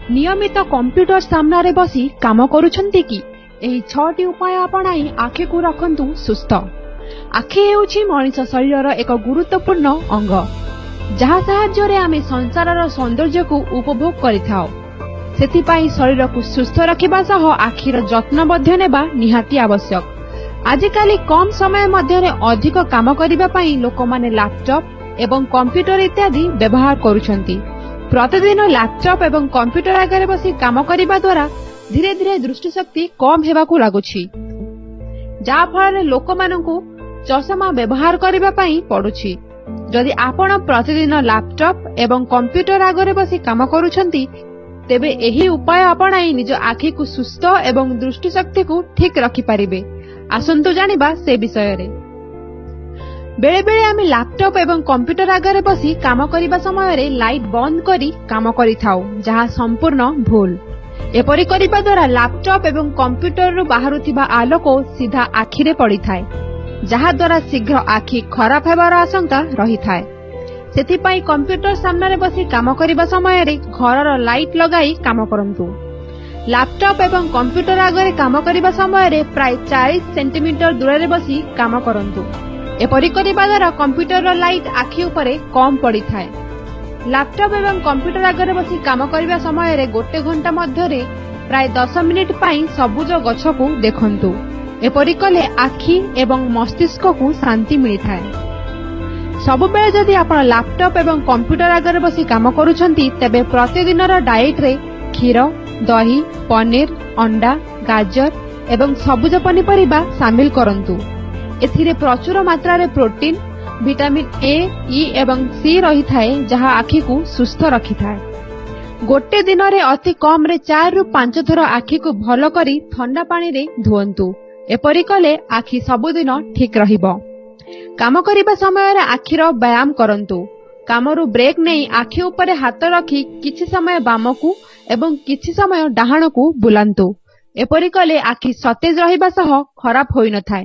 नियमित कंप्यूटर सामने बसी काम करुछंती कि एही 6टी उपाय अपनाई आखि को रखंतु सुस्थ। आखि हेउछि मनिष शरीरर एक गुरुत्वपूर्ण अंग जहा साहाय्य रे आमे संसारर सौंदर्य को उपभोग करिथाओ। सेथिपाई शरीर को सुस्थ रखिबा सह आखिर जत्न मध्य नेबा निहाती आवश्यक। आजिकाली कम समय मध्य अधिक काम करिबा पई लोकमाने लैपटॉप एवं कंप्यूटर इत्यादि व्यवहार करुछंती। प्रतिदिन लैपटॉप एवं कंप्यूटर आगे बसी काम करिबा द्वारा धीरे धीरे दृष्टिशक्ति कम हेबाकू लागुछि, जा फल लोकमानंकु चश्मा व्यवहार करिबा पई पडुछि। जदि आपण प्रतिदिन लैपटॉप एवं कंप्यूटर आगे बसी काम करुछंती तेबे एही उपाय अपनाई निज आखि को सुस्थ एवं दृष्टिशक्ति को ठीक रखि पारिबे। आसंतु जानिबा से विषय रे। बेले बेले आमे लैपटॉप एवं कंप्यूटर आगे बसी काम करिबा समय रे लाइट बंद करी काम करिथाउ, जहा संपूर्ण भूल। एपरि करिबा द्वारा लैपटॉप एवं कंप्यूटर रु बाहरुथिबा आलोक सीधा आखि रे पड़िथाय, जहा द्वारा शीघ्र आखि खराब हेबार आशंका रहिथाय। सेथिपाई कंप्यूटर सामने बसी काम करिबा समय रे घरर लाइट लगाई काम करंतु। लैपटॉप एवं कंप्यूटर आगे काम करिबा समय रे प्राय 40 सेंटीमीटर दूर रे बसी काम करंतु। एपरि करिबा द्वारा कंप्यूटर लाइट आखि उपरे कम पड़िथाय। लैपटॉप एवं कंप्यूटर आगे बसी काम करिबा समय रे गोटे घंटा मध्य रे प्राय 10 मिनिट पई सबुज गछ को देखंतु। एपरि कले आखि एवं मस्तिष्क को शांति मिलिथाय। सबु बेले जदि आपण लैपटॉप एवं कंप्यूटर आगे बसी काम करूछंती तेबे प्रतिदिनर डाइट रे क्षीर, दही, पनीर, अंडा, गाजर एवं सबुज पनीपरिबा शामिल करंतु। एथिरे प्रचुर मात्रा रे प्रोटीन, विटामिन ए, ई एवं सी रही थाए, जहा आखि को सुस्थ रखि थाए। गोटे दिन रे अति कम रे 4 रु 5 थर आखि को भलो करी ठंडा पानी रे धुवंतु। एपरि कले आखि सबुदिन ठीक रहिबो। काम करिबा समय रे आखिर व्यायाम करंतु। कामरु ब्रेक नहीं आखि ऊपर हाथ रखी किछि समय बामकू एवं किछि समय डाहाणकू बुलांतु। एपरि कले आखि सतेज रहिबा सह खराब होई न थाए।